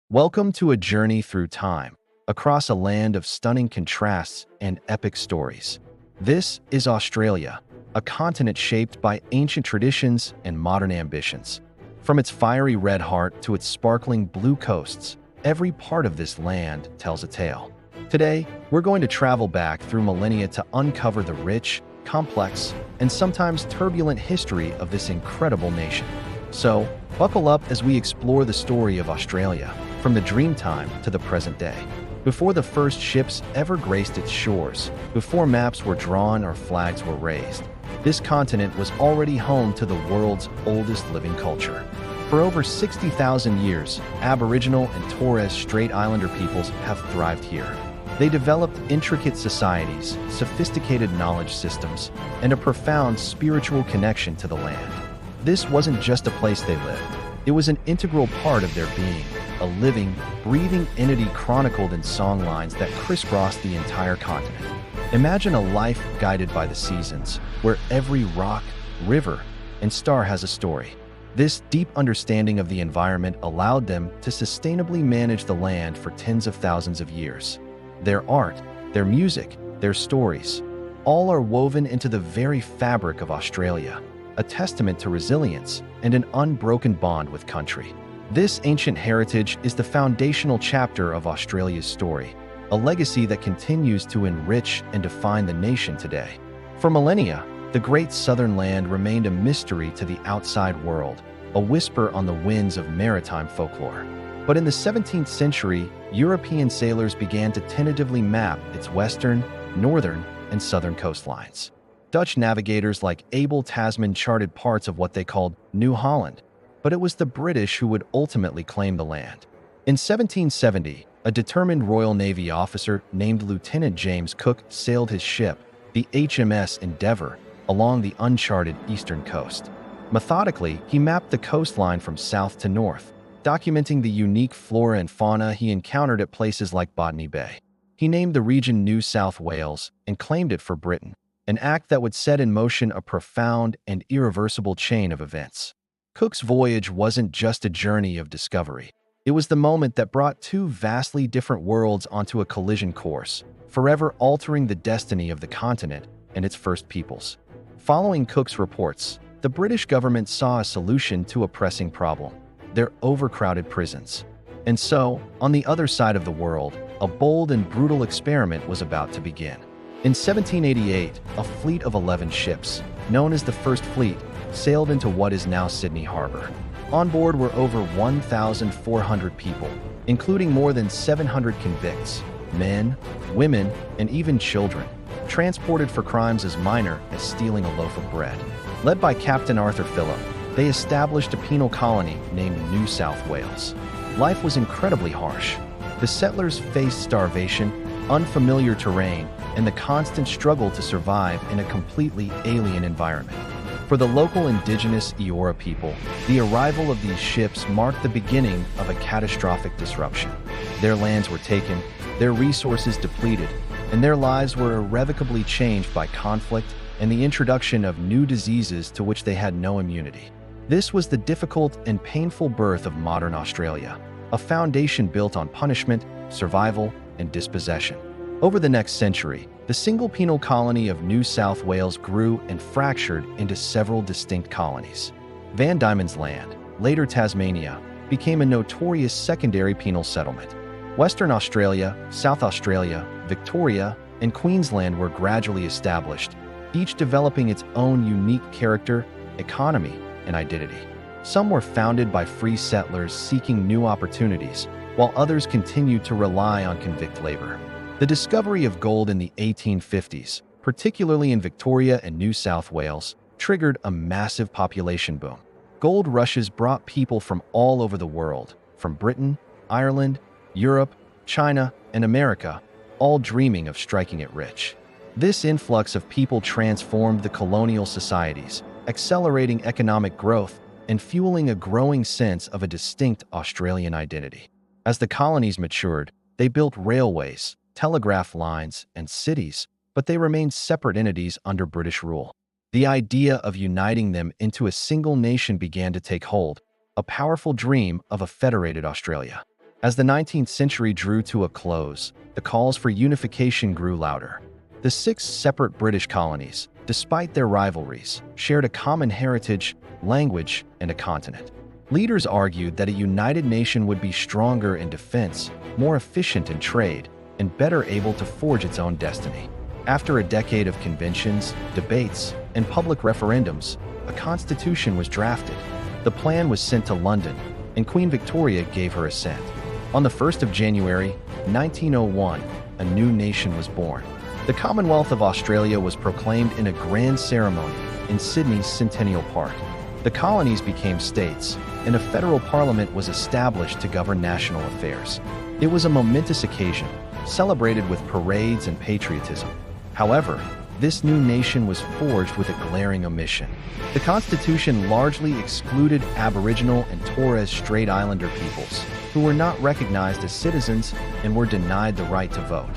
Welcome to a journey through time, across a land of stunning contrasts and epic stories. This is Australia, a continent shaped by ancient traditions and modern ambitions. From its fiery red heart to its sparkling blue coasts, every part of this land tells a tale. Today, we're going to travel back through millennia to uncover the rich, complex, and sometimes turbulent history of this incredible nation. So, buckle up as we explore the story of Australia, from the dreamtime to the present day. Before the first ships ever graced its shores, before maps were drawn or flags were raised, this continent was already home to the world's oldest living culture. For over 60,000 years, Aboriginal and Torres Strait Islander peoples have thrived here. They developed intricate societies, sophisticated knowledge systems, and a profound spiritual connection to the land. This wasn't just a place they lived. It was an integral part of their being, a living, breathing entity chronicled in songlines that crisscrossed the entire continent. Imagine a life guided by the seasons, where every rock, river, and star has a story. This deep understanding of the environment allowed them to sustainably manage the land for tens of thousands of years. Their art, their music, their stories, all are woven into the very fabric of Australia, a testament to resilience and an unbroken bond with country. This ancient heritage is the foundational chapter of Australia's story, a legacy that continues to enrich and define the nation today. For millennia, the great southern land remained a mystery to the outside world, a whisper on the winds of maritime folklore. But in the 17th century, European sailors began to tentatively map its western, northern, and southern coastlines. Dutch navigators like Abel Tasman charted parts of what they called New Holland, but it was the British who would ultimately claim the land. In 1770, a determined Royal Navy officer named Lieutenant James Cook sailed his ship, the HMS Endeavour, along the uncharted eastern coast. Methodically, he mapped the coastline from south to north, documenting the unique flora and fauna he encountered at places like Botany Bay. He named the region New South Wales and claimed it for Britain, an act that would set in motion a profound and irreversible chain of events. Cook's voyage wasn't just a journey of discovery. It was the moment that brought two vastly different worlds onto a collision course, forever altering the destiny of the continent and its first peoples. Following Cook's reports, the British government saw a solution to a pressing problem: their overcrowded prisons. And so, on the other side of the world, a bold and brutal experiment was about to begin. In 1788, a fleet of 11 ships, known as the First Fleet, sailed into what is now Sydney Harbor. On board were over 1,400 people, including more than 700 convicts, men, women, and even children, transported for crimes as minor as stealing a loaf of bread. Led by Captain Arthur Phillip, they established a penal colony named New South Wales. Life was incredibly harsh. The settlers faced starvation, unfamiliar terrain, and the constant struggle to survive in a completely alien environment. For the local Indigenous Eora people, the arrival of these ships marked the beginning of a catastrophic disruption. Their lands were taken, their resources depleted, and their lives were irrevocably changed by conflict and the introduction of new diseases to which they had no immunity. This was the difficult and painful birth of modern Australia, a foundation built on punishment, survival, and dispossession. Over the next century, the single penal colony of New South Wales grew and fractured into several distinct colonies. Van Diemen's Land, later Tasmania, became a notorious secondary penal settlement. Western Australia, South Australia, Victoria, and Queensland were gradually established, each developing its own unique character, economy, and identity. Some were founded by free settlers seeking new opportunities, while others continued to rely on convict labor. The discovery of gold in the 1850s, particularly in Victoria and New South Wales, triggered a massive population boom. Gold rushes brought people from all over the world, from Britain, Ireland, Europe, China, and America, all dreaming of striking it rich. This influx of people transformed the colonial societies, accelerating economic growth and fueling a growing sense of a distinct Australian identity. As the colonies matured, they built railways, telegraph lines, and cities, but they remained separate entities under British rule. The idea of uniting them into a single nation began to take hold, a powerful dream of a federated Australia. As the 19th century drew to a close, the calls for unification grew louder. The 6 separate British colonies, despite their rivalries, shared a common heritage, language, and a continent. Leaders argued that a united nation would be stronger in defense, more efficient in trade, and better able to forge its own destiny. After a decade of conventions, debates, and public referendums, a constitution was drafted. The plan was sent to London, and Queen Victoria gave her assent. On the 1st of January, 1901, a new nation was born. The Commonwealth of Australia was proclaimed in a grand ceremony in Sydney's Centennial Park. The colonies became states, and a federal parliament was established to govern national affairs. It was a momentous occasion, celebrated with parades and patriotism. However, this new nation was forged with a glaring omission. The Constitution largely excluded Aboriginal and Torres Strait Islander peoples, who were not recognized as citizens and were denied the right to vote.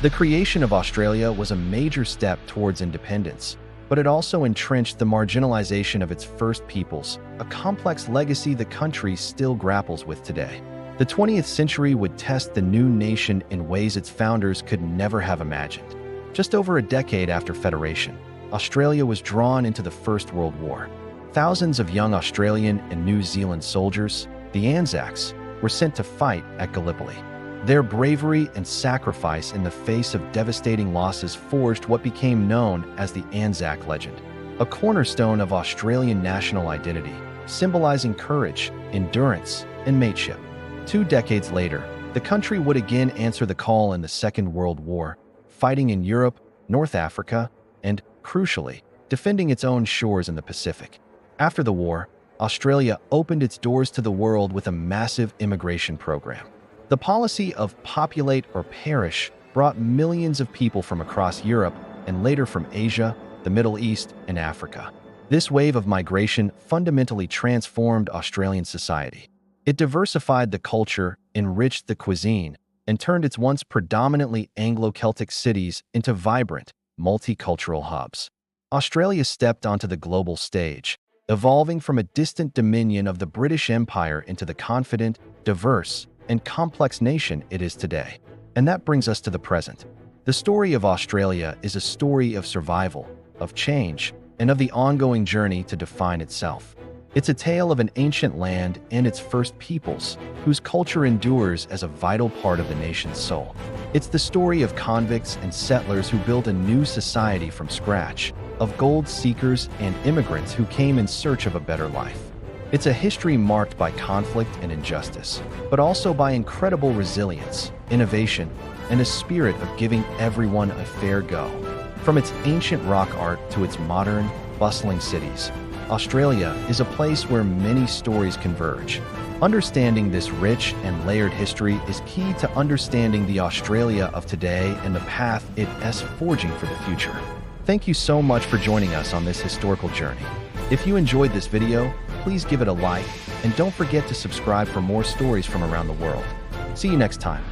The creation of Australia was a major step towards independence, but it also entrenched the marginalization of its first peoples, a complex legacy the country still grapples with today. The 20th century would test the new nation in ways its founders could never have imagined. Just over a decade after Federation, Australia was drawn into the First World War. Thousands of young Australian and New Zealand soldiers, the Anzacs, were sent to fight at Gallipoli. Their bravery and sacrifice in the face of devastating losses forged what became known as the Anzac Legend, a cornerstone of Australian national identity, symbolizing courage, endurance, and mateship. 2 decades later, the country would again answer the call in the Second World War, fighting in Europe, North Africa, and, crucially, defending its own shores in the Pacific. After the war, Australia opened its doors to the world with a massive immigration program. The policy of populate or perish brought millions of people from across Europe and later from Asia, the Middle East, and Africa. This wave of migration fundamentally transformed Australian society. It diversified the culture, enriched the cuisine, and turned its once predominantly Anglo-Celtic cities into vibrant, multicultural hubs. Australia stepped onto the global stage, evolving from a distant dominion of the British Empire into the confident, diverse, and complex nation it is today. And that brings us to the present. The story of Australia is a story of survival, of change, and of the ongoing journey to define itself. It's a tale of an ancient land and its first peoples, whose culture endures as a vital part of the nation's soul. It's the story of convicts and settlers who built a new society from scratch, of gold seekers and immigrants who came in search of a better life. It's a history marked by conflict and injustice, but also by incredible resilience, innovation, and a spirit of giving everyone a fair go. From its ancient rock art to its modern, bustling cities, Australia is a place where many stories converge. Understanding this rich and layered history is key to understanding the Australia of today and the path it is forging for the future. Thank you so much for joining us on this historical journey. If you enjoyed this video, please give it a like, and don't forget to subscribe for more stories from around the world. See you next time.